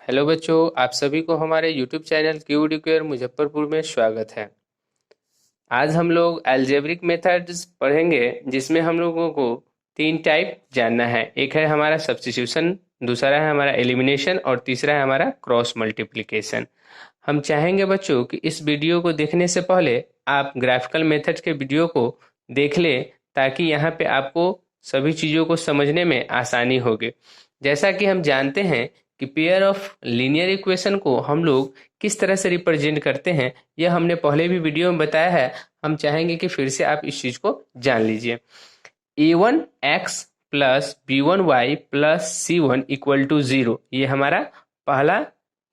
Hello बच्चों, आप सभी को हमारे YouTube channel Q Educare Muzaffarpur में स्वागत है। आज हम लोग अलजेब्रिक मेथड्स पढ़ेंगे, जिसमें हम लोगों को तीन टाइप जानना है। एक है हमारा सब्स्टिट्यूशन, दूसरा है हमारा एलिमिनेशन और तीसरा है हमारा क्रॉस मल्टीप्लिकेशन। हम चाहेंगे बच्चों कि इस वीडियो को देखने से पहले आप ग्राफिकल मेथड्स के वीडियो को देख लें, ताकि यहाँ पे आपको सभी चीज़ों को समझने में आसानी होगी। जैसा कि हम जानते हैं कि पेयर ऑफ लीनियर इक्वेशन को हम लोग किस तरह से रिप्रेजेंट करते हैं, यह हमने पहले भी वीडियो में बताया है। हम चाहेंगे कि फिर से आप इस चीज को जान लीजिए। a1x plus b1y plus c1 equal to 0, ये हमारा पहला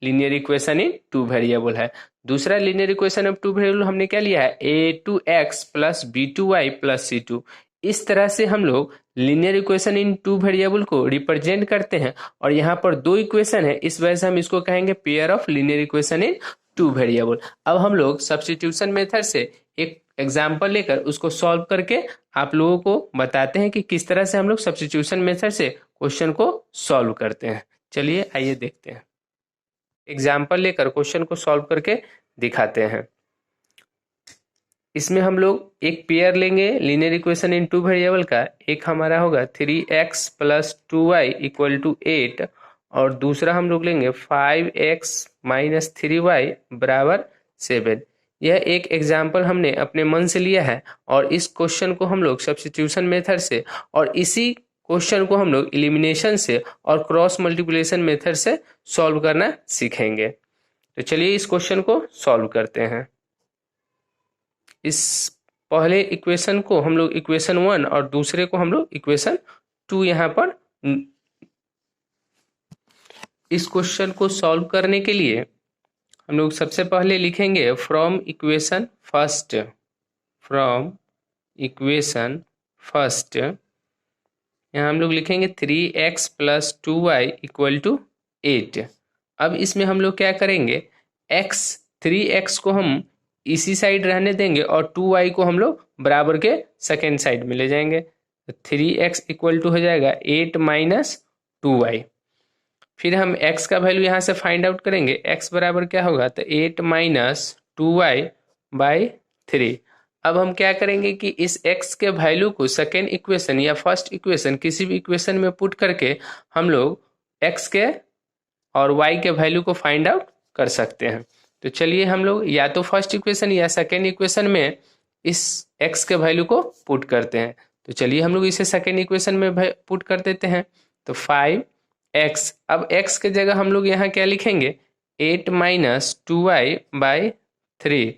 linear equation in two variable है। दूसरा linear equation of two variable हमने क्या लिया है, a2x plus b2y plus c2। इस तरह से हम लोग linear equation in two variable को रिप्रेजेंट करते हैं। और यहाँ पर दो इक्वेशन है, इस वजह से हम इसको कहेंगे pair of linear equation in two variable. अब हम लोग सब्स्टिट्यूशन मेथड से एक एग्जाम्पल लेकर उसको सॉल्व करके आप लोगों को बताते हैं कि किस तरह से हम लोग सब्स्टिट्यूशन मेथड से क्वेश्चन को सॉल्व करते हैं। चलिए आइए देखते हैं। एग्जाम्पल लेकर क्वेश्चन को सॉल्व करके दिखाते हैं। इसमें हम लोग एक पेयर लेंगे linear equation in two variable का। एक हमारा होगा 3x plus 2y equal to 8 और दूसरा हम लोग लेंगे 5x माइनस 3y बराबर 7। यह एक एग्जाम्पल हमने अपने मन से लिया है और इस क्वेश्चन को हम लोग सब्स्टिट्यूशन मेथड से और इसी क्वेश्चन को हम लोग एलिमिनेशन से और क्रॉस मल्टीप्लिकेशन मेथड से सॉल्व करना सीखेंगे। तो चलिए इस क्वेश्चन को सॉल्व करते हैं। इस पहले इक्वेशन को हम लोग इक्वेशन 1 और दूसरे को हम लोग इक्वेशन 2 यहाँ पर। इस क्वेश्चन को सॉल्व करने के लिए हम लोग सबसे पहले लिखेंगे from equation first. From equation first यहाँ हम लोग लिखेंगे 3x plus 2y equal to 8। अब इसमें हम लोग क्या करेंगे, 3x को हम इसी साइड रहने देंगे और 2y को हम लोग बराबर के सेकेंड साइड में ले जाएंगे। तो 3x इक्वल टू हो जाएगा 8 माइनस 2y। फिर हम x का वैल्यू यहाँ से फाइंड आउट करेंगे। x बराबर क्या होगा, तो 8 माइनस 2y बाई 3। अब हम क्या करेंगे कि इस x के वैल्यू को सेकेंड इक्वेशन या फर्स्ट इक्वेशन किसी भी इक्वेशन में पुट करके हम लोग x के और y के वैल्यू को फाइंड आउट कर सकते हैं। तो चलिए हम लोग या तो फर्स्ट इक्वेशन या सेकेंड इक्वेशन में इस x के वैल्यू को पुट करते हैं। तो चलिए हम लोग इसे सेकेंड इक्वेशन में पुट कर देते हैं। तो 5x, अब x के जगह हम लोग यहाँ क्या लिखेंगे, 8 minus 2y by 3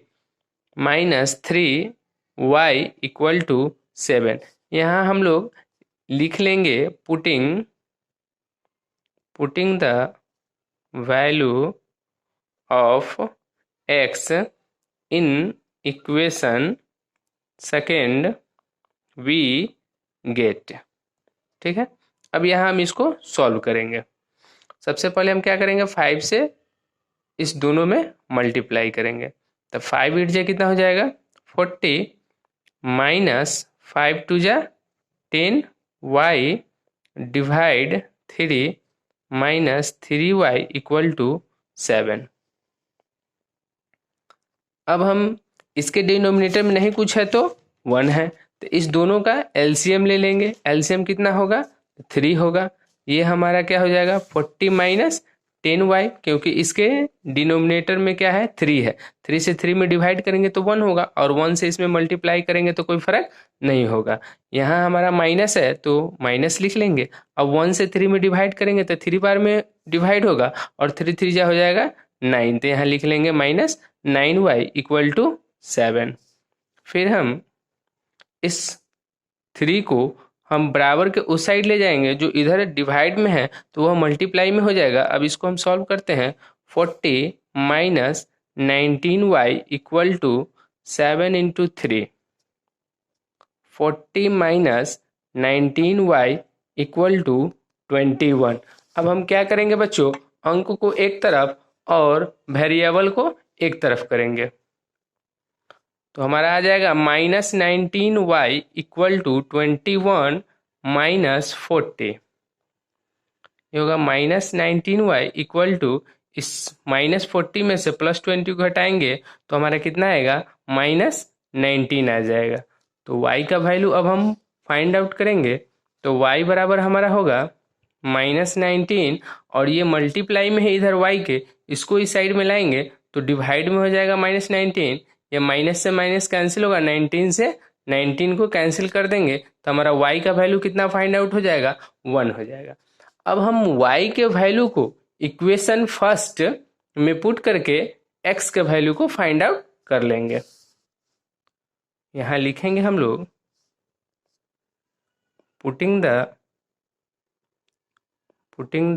minus 3y equal to 7। यहाँ हम लोग लिख लेंगे putting the value of x in equation second we get. ठीक है, अब यहाँ हम इसको सॉल्व करेंगे। सबसे पहले हम क्या करेंगे, 5 से इस दोनों में मल्टीप्लाई करेंगे। तो 5 ईट जा कितना हो जाएगा 40 माइनस 5 टू जा 10y divide 3 minus 3y equal to 7। अब हम इसके डिनोमिनेटर में नहीं कुछ है तो 1 है, तो इस दोनों का एलसीएम ले लेंगे। एलसीएम कितना होगा, 3 होगा। ये हमारा क्या हो जाएगा 40 माइनस 10y, क्योंकि इसके डिनोमिनेटर में क्या है 3 है। 3 से 3 में डिवाइड करेंगे तो 1 होगा और 1 से इसमें मल्टीप्लाई करेंगे तो कोई फर्क नहीं होगा। यहाँ हमारा माइनस है तो माइनस लिख लेंगे। अब 1 से 3 में डिवाइड करेंगे तो 3 बार में डिवाइड होगा और 3 3 जा हो जाएगा 9, तो यहाँ लिख लेंगे माइनस 9y इक्वल टू 7। फिर हम इस 3 को हम बराबर के उस साइड ले जाएंगे जो इधर डिवाइड में है, तो वह मल्टीप्लाई में हो जाएगा। अब इसको हम सॉल्व करते हैं। 40 minus 19y equal to 7 into 3। 40 minus 19y equal to 21। अब हम क्या करेंगे बच्चों, अंक को एक तरफ और वेरिएबल को एक तरफ करेंगे। तो हमारा आ जाएगा minus 19y equal to 21 minus 40। ये होगा -19y इक्वल टू, इस -40 में से +20 को हटाएंगे तो हमारा कितना आएगा, -19 आ जाएगा। तो y का वैल्यू अब हम फाइंड आउट करेंगे, तो y बराबर हमारा होगा -19, और ये मल्टीप्लाई में है इधर y के, इसको इस साइड में लाएंगे तो डिवाइड में हो जाएगा -19, ये माइनस से माइनस कैंसिल होगा, 19 से 19 को कैंसिल कर देंगे तो हमारा y का वैल्यू कितना फाइंड आउट हो जाएगा, 1 हो जाएगा। अब हम y के वैल्यू को इक्वेशन फर्स्ट में पुट करके x के वैल्यू को फाइंड आउट कर लेंगे। यहां लिखेंगे हम लोग, putting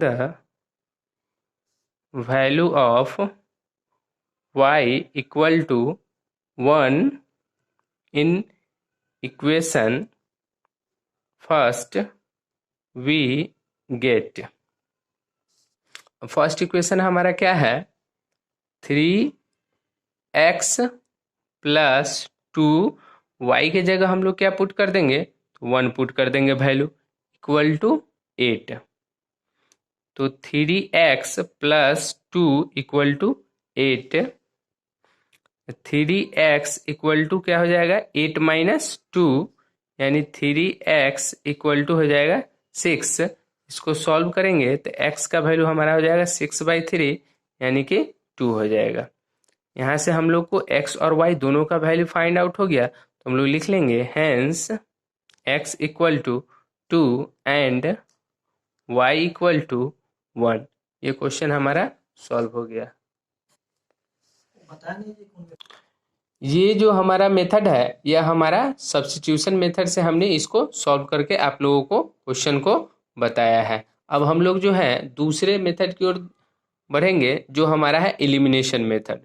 the value of y equal to 1 in equation first we get. First equation हमारा क्या है, 3x प्लस 2, y के जगह हम लोग क्या पुट कर देंगे, 1 पुट कर देंगे वैल्यू, इक्वल टू 8। तो 3x plus 2 equal to 8, 3x equal to क्या हो जाएगा, 8 माइनस 2, यानी 3x इक्वल टू हो जाएगा 6। इसको सॉल्व करेंगे तो x का वैल्यू हमारा हो जाएगा 6/3, यानी कि 2 हो जाएगा। यहाँ से हम लोग को x और y दोनों का वैल्यू फाइंड आउट हो गया, तो हम लोग लिख लेंगे hence x equal to 2 and y equal to 1। ये क्वेश्चन हमारा सॉल्व हो गया। ये जो हमारा मेथड है, यह हमारा सब्स्टिट्यूशन मेथड से हमने इसको सॉल्व करके आप लोगों को क्वेश्चन को बताया है। अब हम लोग जो है दूसरे मेथड की ओर बढ़ेंगे, जो हमारा है एलिमिनेशन मेथड।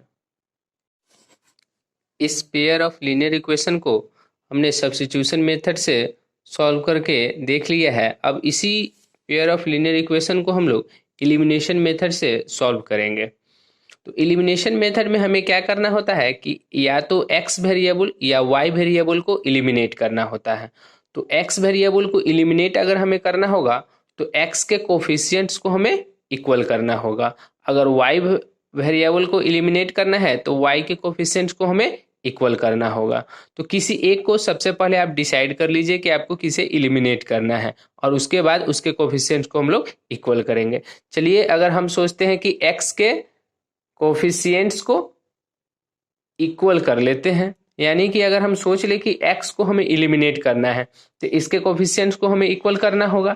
इस पेयर ऑफ लीनियर इक्वेशन को हमने सब्स्टिट्यूशन मेथड से सॉल्व करके देख लिया है। अब इसी पेयर ऑफ लीनियर इक्वेशन को हम लोग एलिमिनेशन मेथड से सॉल्व करेंगे। तो एलिमिनेशन मेथड में हमें क्या करना होता है कि या तो x वेरिएबल या y वेरिएबल को एलिमिनेट करना होता है। तो x वेरिएबल को एलिमिनेट अगर हमें करना होगा तो x के कोफिशिएंट्स को हमें इक्वल करना होगा। अगर y वेरिएबल को एलिमिनेट करना है तो y के कोफिशिएंट्स को हमें इक्वल करना होगा। तो किसी एक को सबसे पहले आप डिसाइड कर लीजिए कि आपको किसे एलिमिनेट करना है, और उसके बाद उसके कोफिशिएंट्स को हम लोग इक्वल करेंगे। चलिए, अगर हम सोचते हैं कि x के कोफिशिएंट्स को इक्वल कर लेते हैं, यानी कि अगर हम सोच ले कि x को हमें एलिमिनेट करना है तो इसके कोफिशिएंट्स को हमें इक्वल करना होगा।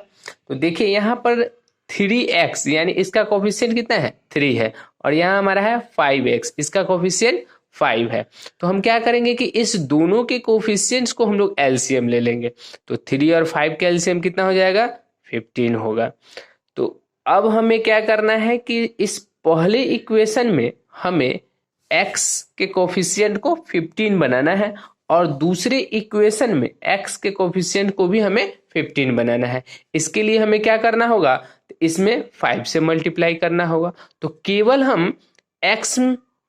तो देखिए यहाँ पर 3x, यानी इसका कोफिशिएंट कितना है, 3 है, और यहाँ हमारा है 5x, इसका कोफिशिएंट 5 है। तो हम क्या करेंगे कि इस दोनों के कोफिशिएंट्स को हम लोग एलसीएम ले लेंगे। तो 3 और 5 का एलसीएम कितना हो जाएगा, 15 होगा। तो अब हमें क्या करना है कि इस पहले इक्वेशन में हमें x के कोफिशिएंट को 15 बनाना है, और दूसरे इक्वेशन में x के कोफिशिएंट को भी हमें 15 बनाना है। इसके लिए हमें क्या करना होगा, इसमें 5 से मल्टीप्लाई करना होगा। तो केवल हम x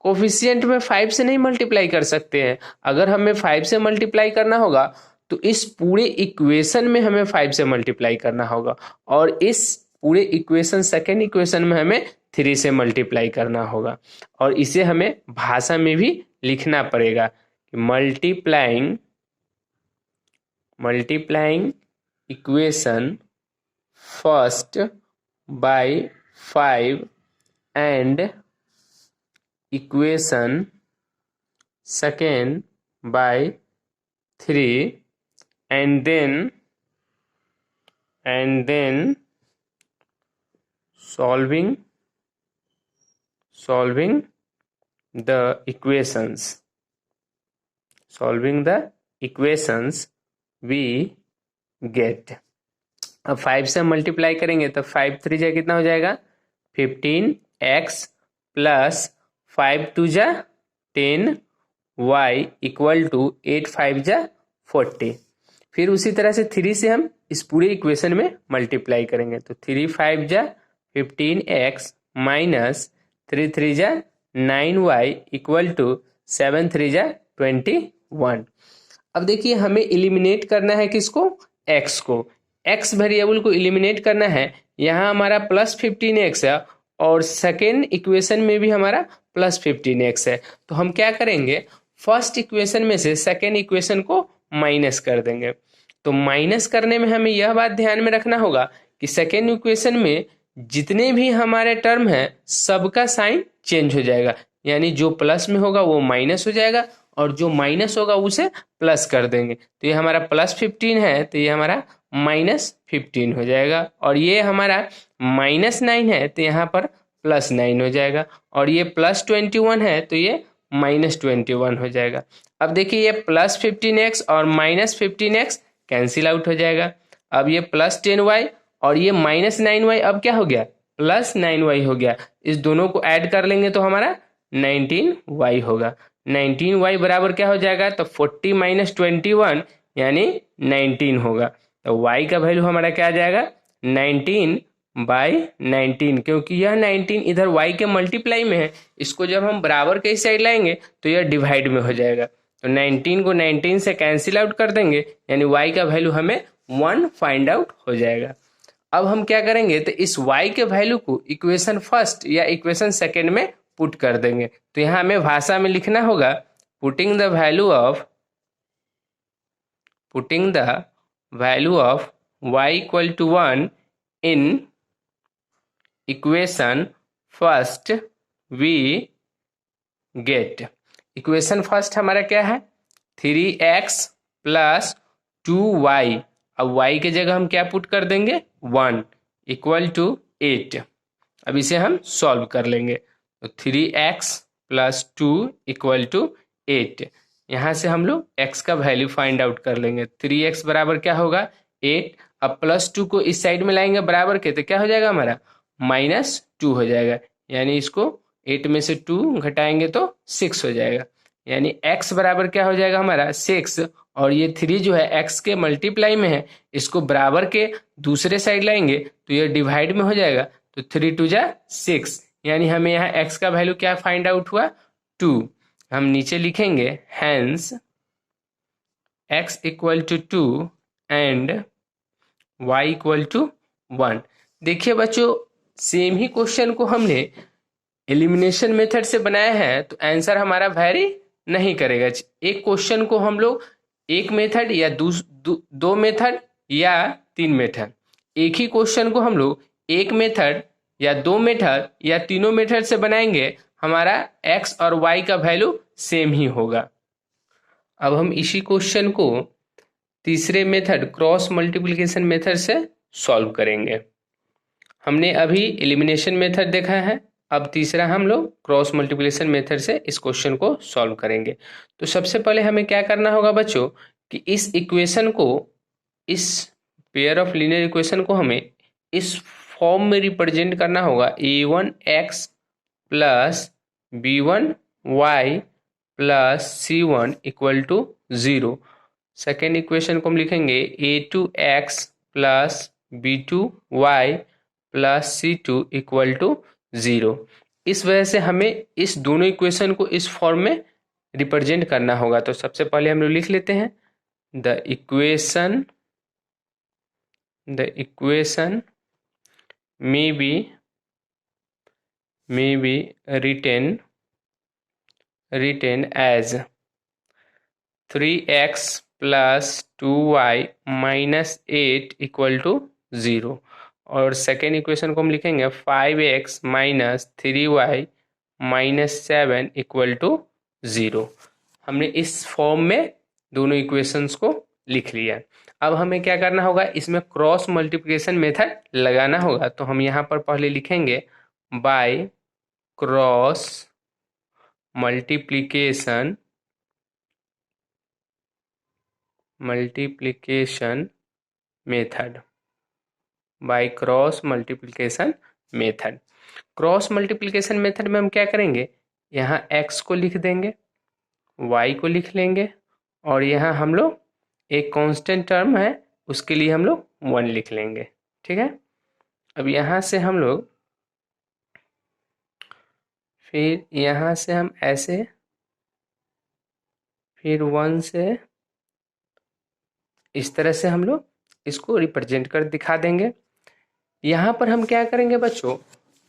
कोफिशिएंट में 5 से नहीं मल्टीप्लाई कर सकते हैं। अगर हमें 5 से मल्टीप्लाई करना होगा तो इस पूरे इक्वेशन में हमें 5 से मल्टीप्लाई करना होगा, और इस पूरे इक्वेशन सेकेंड इक्वेशन में हमें 3 से मल्टीप्लाई करना होगा। और इसे हमें भाषा में भी लिखना पड़ेगा कि multiplying equation first by 5 and equation second by 3 and then solving the equations we get। अब 5 से मल्टीप्लाई करेंगे तो 5 3 जा कितना हो जाएगा, 15x प्लस 5 2 जा 10y इक्वल टू 8 5 जा 40। फिर उसी तरह से 3 से हम इस पूरे इक्वेशन में मल्टीप्लाई करेंगे, तो 3 5 जा 15x माइनस 3 3 जा 9y इक्वल टू 7 3 जा 21। अब देखिए हमें एलिमिनेट करना है किसको, x को। एक्स वेरिएबल को एलिमिनेट करना है, यहाँ हमारा +15x है और सेकेंड इक्वेशन में भी हमारा +15x है। तो हम क्या करेंगे, फर्स्ट इक्वेशन में से सेकेंड इक्वेशन को माइनस कर देंगे। तो माइनस करने में हमें यह बात ध्यान में रखना होगा कि सेकेंड इक्वेशन में जितने भी हमारे टर्म हैं सबका साइन चेंज हो जाएगा, यानी जो प्लस में होगा वो माइनस हो जाएगा और जो माइनस होगा उसे प्लस कर देंगे। तो ये हमारा +15 है तो ये हमारा -15 हो जाएगा, और ये हमारा -9 है तो यहाँ पर +9 हो जाएगा, और ये +21 है तो ये -21 हो जाएगा। अब देखिए ये +15x और -15x कैंसिल आउट हो जाएगा। अब ये +10y और ये -9y अब क्या हो गया, +9y हो गया। इस दोनों को ऐड कर लेंगे तो हमारा 19y होगा। 19y बराबर क्या हो जाएगा, तो 40 - 21 यानी 19 होगा। तो y का वैल्यू हमारा क्या आ जाएगा, 19/19, क्योंकि यह 19 इधर y के मल्टीप्लाई में है, इसको जब हम बराबर के साइड लाएंगे तो यह डिवाइड में हो जाएगा। तो 19 को 19 से कैंसिल आउट कर देंगे, यानी y का वैल्यू हमें 1 फाइंड आउट हो जाएगा। अब हम क्या करेंगे, तो इस y के वैल्यू को इक्वेशन फर्स्ट या इक्वेशन सेकेंड में पुट कर देंगे। तो यहाँ हमें भाषा में लिखना होगा, putting the value of y equal to 1 in equation first we get. Equation first हमारा क्या है, 3x + 2y। अब y के जगह हम क्या पुट कर देंगे, 1 = 8। अब इसे हम सॉल्व कर लेंगे। तो 3x + 2 = 8। यहाँ से हम लोग x का वैल्यू फाइंड आउट कर लेंगे। 3x बराबर क्या होगा, 8। अब +2 को इस साइड में लाएंगे बराबर के, तो क्या हो जाएगा हमारा, -2 हो जाएगा, यानी इसको 8 में से 2 घटाएंगे तो 6 हो जाएगा। यानी x बराबर क्या हो जाएगा हमारा 6, और ये 3 जो है x के मल्टीप्लाई में है, इसको बराबर के दूसरे साइड लाएंगे तो ये डिवाइड में हो जाएगा। तो 3 × 2 = 6, यानी हमें यहाँ x का वैल्यू क्या फाइंड आउट हुआ, 2। हम नीचे लिखेंगे हैंस x = 2 एंड y = 1। देखिए बच्चों, सेम ही क्वेश्चन को हमने एलिमिनेशन मेथड से बनाया है तो आंसर हमारा वेरी नहीं करेगा। एक क्वेश्चन को हम लोग एक मेथड या दो मेथड या 3 मेथड, एक ही क्वेश्चन को हम लोग एक मेथड या 2 मेथड या तीनों मेथड से बनाएंगे, हमारा x और y का वैल्यू सेम ही होगा। अब हम इसी क्वेश्चन को तीसरे मेथड क्रॉस मल्टीप्लिकेशन मेथड से सॉल्व करेंगे। हमने अभी एलिमिनेशन मेथड देखा है, अब तीसरा हम लोग क्रॉस मल्टीप्लिकेशन मेथड से इस क्वेश्चन को सॉल्व करेंगे। तो सबसे पहले हमें क्या करना होगा बच्चों, कि इस इक्वेशन को, इस पेयर ऑफ लीनियर इक्वेशन को हमें इस फॉर्म में रिप्रेजेंट करना होगा, a1x + b1y + c1 = 0। Second equation को हम लिखेंगे a2x + b2y + c2 = 0। इस वजह से हमें इस दोनों इक्वेशन को इस फॉर्म में रिप्रेजेंट करना होगा। तो सबसे पहले हम लोग लिख लेते हैं, the equation may be written as 3x + 2y - 8 = 0। और सेकेंड इक्वेशन को हम लिखेंगे 5x - 3y - 7 = 0। हमने इस फॉर्म में दोनों इक्वेशंस को लिख लिया। अब हमें क्या करना होगा, इसमें क्रॉस मल्टीप्लिकेशन मेथड लगाना होगा। तो हम यहाँ पर पहले लिखेंगे by cross multiplication method, by cross multiplication method. Cross multiplication method में हम क्या करेंगे, यहाँ x को लिख देंगे, y को लिख लेंगे, और यहाँ हम लोग एक कांस्टेंट टर्म है उसके लिए हम लोग 1 लिख लेंगे। ठीक है। अब यहाँ से हम लोग, फिर यहाँ से हम ऐसे, फिर 1 से इस तरह से हम लोग इसको रिप्रेजेंट कर दिखा देंगे। यहाँ पर हम क्या करेंगे बच्चों,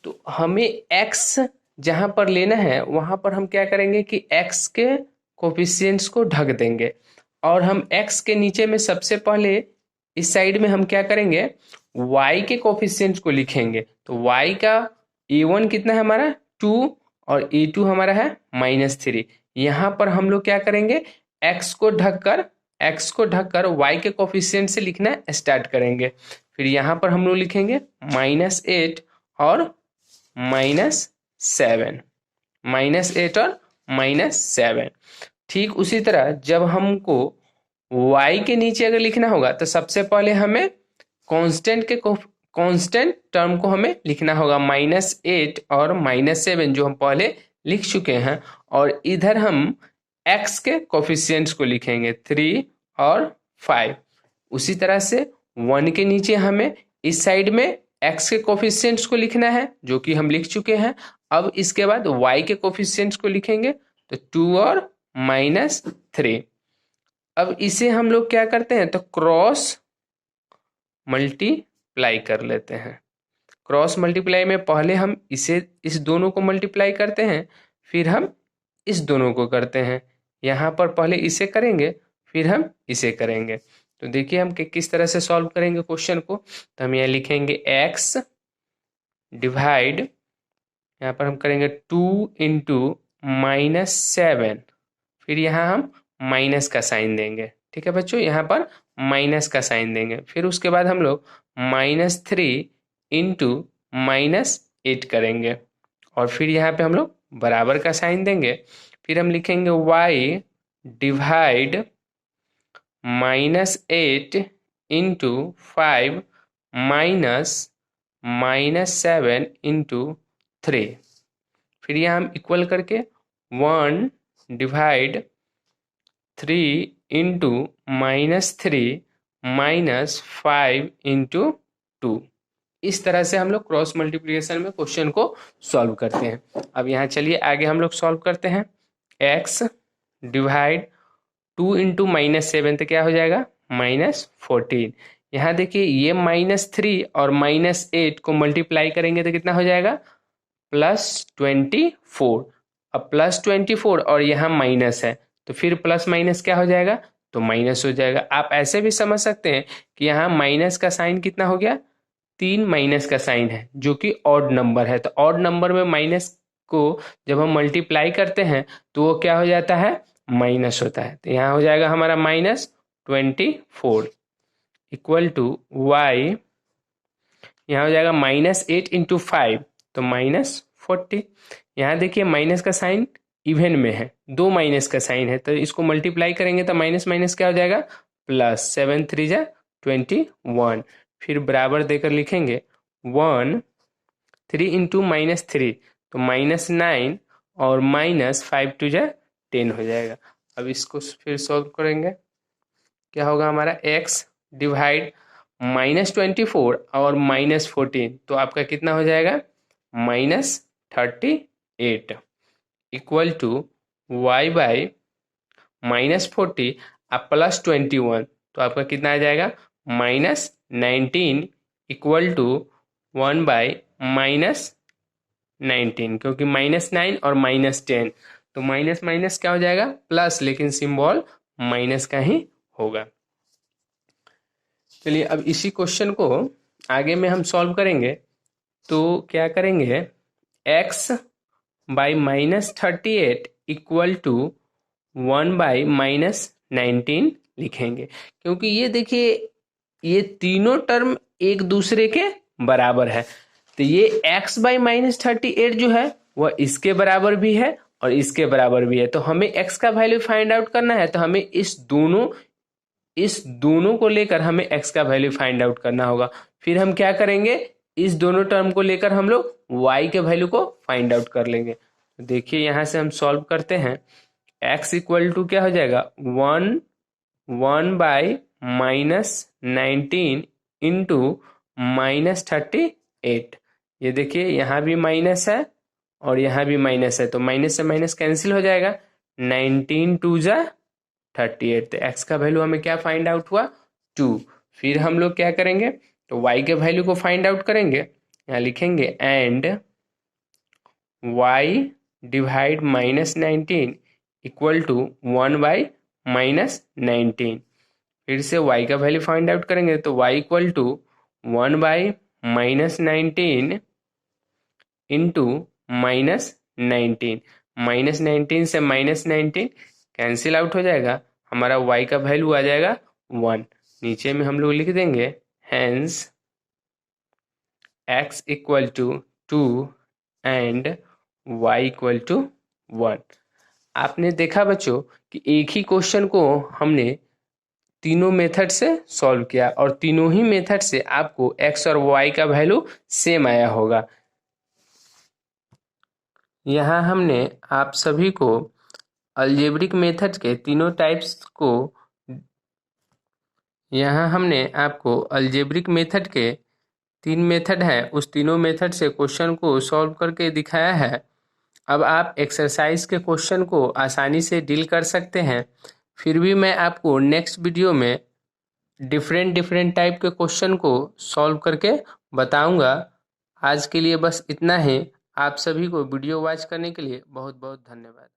तो हमें x जहाँ पर लेना है वहाँ पर हम क्या करेंगे कि x के कोफिशिएंट्स को ढक देंगे, और हम x के नीचे में सबसे पहले इस साइड में हम क्या करेंगे, y के कोफिशिएंट्स को लिखेंगे। तो y का a1 कितना है हमारा 2, और a2 हमारा है -3। यहाँ पर हम लोग क्या करेंगे, x को ढककर y के कोफिशिएंट से लिखना स्टार्ट करेंगे। फिर यहाँ पर हम लोग लिखेंगे -8 और -7, -8 और -7। ठीक उसी तरह जब हमको y के नीचे अगर लिखना होगा तो सबसे पहले हमें कांस्टेंट टर्म को हमें लिखना होगा, -8 और -7 जो हम पहले लिख चुके हैं, और इधर हम x के कोफिशिएंट्स को लिखेंगे 3 और 5। उसी तरह से 1 के नीचे हमें इस साइड में x के कोफिशिएंट्स को लिखना है जो कि हम लिख चुके हैं। अब इसके बाद y के कोफिशिएंट्स को लिखेंगे, तो 2 और -3। अब इसे हम लोग क्या करते हैं, तो क्रॉस मल्टीप्लाई कर लेते हैं। क्रॉस मल्टीप्लाई में पहले हम इस दोनों को मल्टीप्लाई करते हैं, फिर हम इस दोनों को करते हैं। यहाँ पर पहले इसे करेंगे, फिर हम इसे करेंगे। तो देखिए हम किस तरह से सॉल्व करेंगे क्वेश्चन को। तो हम यहाँ लिखेंगे x डिवाइड, यहाँ पर हम करेंगे 2 इंटू -7, फिर यहाँ हम माइनस का साइन देंगे। ठीक है बच्चों, यहाँ पर माइनस का साइन देंगे। फिर उसके बाद हम लोग -3 इंटू -8 करेंगे, और फिर यहाँ पे हम लोग बराबर का साइन देंगे। फिर हम लिखेंगे y डिवाइड -8 इंटू 5 -7 इंटू 3। फिर यहाँ हम इक्वल करके 1 डिवाइड 3 इंटू -3 -5 इंटू 2। इस तरह से हम लोग क्रॉस मल्टीप्लिकेशन में क्वेश्चन को सॉल्व करते हैं। अब यहाँ चलिए आगे हम लोग सॉल्व करते हैं। x डिवाइड 2 इंटू -7 तो क्या हो जाएगा, -14। यहाँ देखिए ये -3 और -8 को मल्टीप्लाई करेंगे तो कितना हो जाएगा, +24। अब +24 और यहाँ माइनस है, तो फिर प्लस माइनस क्या हो जाएगा, तो माइनस हो जाएगा। आप ऐसे भी समझ सकते हैं कि यहाँ माइनस का साइन कितना हो गया, 3 माइनस का साइन है जो कि ऑड नंबर है। तो ऑड नंबर में माइनस को जब हम मल्टीप्लाई करते हैं तो वो क्या हो जाता है, माइनस होता है। तो यहाँ हो जाएगा हमारा -24 इक्वल टू y, यहाँ हो जाएगा -8 इंटू 5 तो -40। यहाँ देखिए माइनस का साइन इवन में है, 2 माइनस का साइन है, तो इसको मल्टीप्लाई करेंगे तो माइनस माइनस क्या हो जाएगा, +7 3 जा 21। फिर बराबर देकर लिखेंगे 1 3 इंटू -3 तो -9 और -5 2 जा 10 हो जाएगा। अब इसको फिर सॉल्व करेंगे, क्या होगा हमारा x डिवाइड -24 और -14 तो आपका कितना हो जाएगा, -38 इक्वल टू y बाई -40 अब +21 तो आपका कितना आ जाएगा, -19 इक्वल टू 1 बाई -19, क्योंकि -9 और -10 तो माइनस माइनस क्या हो जाएगा, प्लस, लेकिन सिंबल माइनस का ही होगा। चलिए अब इसी क्वेश्चन को आगे में हम सॉल्व करेंगे। तो क्या करेंगे, x by -38 equal to 1 by -19 लिखेंगे, क्योंकि ये देखिए ये तीनों टर्म एक दूसरे के बराबर है। तो ये x बाई -38 जो है वह इसके बराबर भी है और इसके बराबर भी है। तो हमें x का वैल्यू फाइंड आउट करना है, तो हमें इस दोनों को लेकर हमें x का वैल्यू फाइंड आउट करना होगा। फिर हम क्या करेंगे, इस दोनों टर्म को लेकर हम लोग y के वैल्यू को फाइंड आउट कर लेंगे। तो देखिए यहाँ से हम सॉल्व करते हैं, x इक्वल टू क्या हो जाएगा, 1 बाई -19 इंटू -38। ये देखिए यहाँ भी माइनस है और यहाँ भी माइनस है, तो माइनस से माइनस कैंसिल हो जाएगा, 19 2 जा 38। तो x का वैल्यू हमें क्या फाइंड आउट हुआ, 2। फिर हम लोग क्या करेंगे, तो y के वैल्यू को फाइंड आउट करेंगे। यहाँ लिखेंगे and y divide -19 equal to 1/-19। फिर से y का वैल्यू फाइंड आउट करेंगे, तो y इक्वल टू 1/-19 इंटू -19। -19 से -19 कैंसिल आउट हो जाएगा, हमारा y का वैल्यू आ जाएगा 1। नीचे में हम लोग लिख देंगे hence x equal to 2 and y equal to 1। आपने देखा बच्चों कि एक ही क्वेश्चन को हमने तीनों मेथड से सॉल्व किया और तीनों ही मेथड से आपको x और y का वैल्यू सेम आया होगा। यहाँ हमने आप सभी को अलजेब्रिक मेथड के तीनों टाइप्स को अलजेब्रिक मेथड के 3 मेथड हैं, उस तीनों मेथड से क्वेश्चन को सॉल्व करके दिखाया है। अब आप एक्सरसाइज के क्वेश्चन को आसानी से डील कर सकते हैं। फिर भी मैं आपको नेक्स्ट वीडियो में डिफरेंट टाइप के क्वेश्चन को सॉल्व करके बताऊंगा। आज के लिए बस इतना ही। आप सभी को वीडियो वॉच करने के लिए बहुत बहुत धन्यवाद।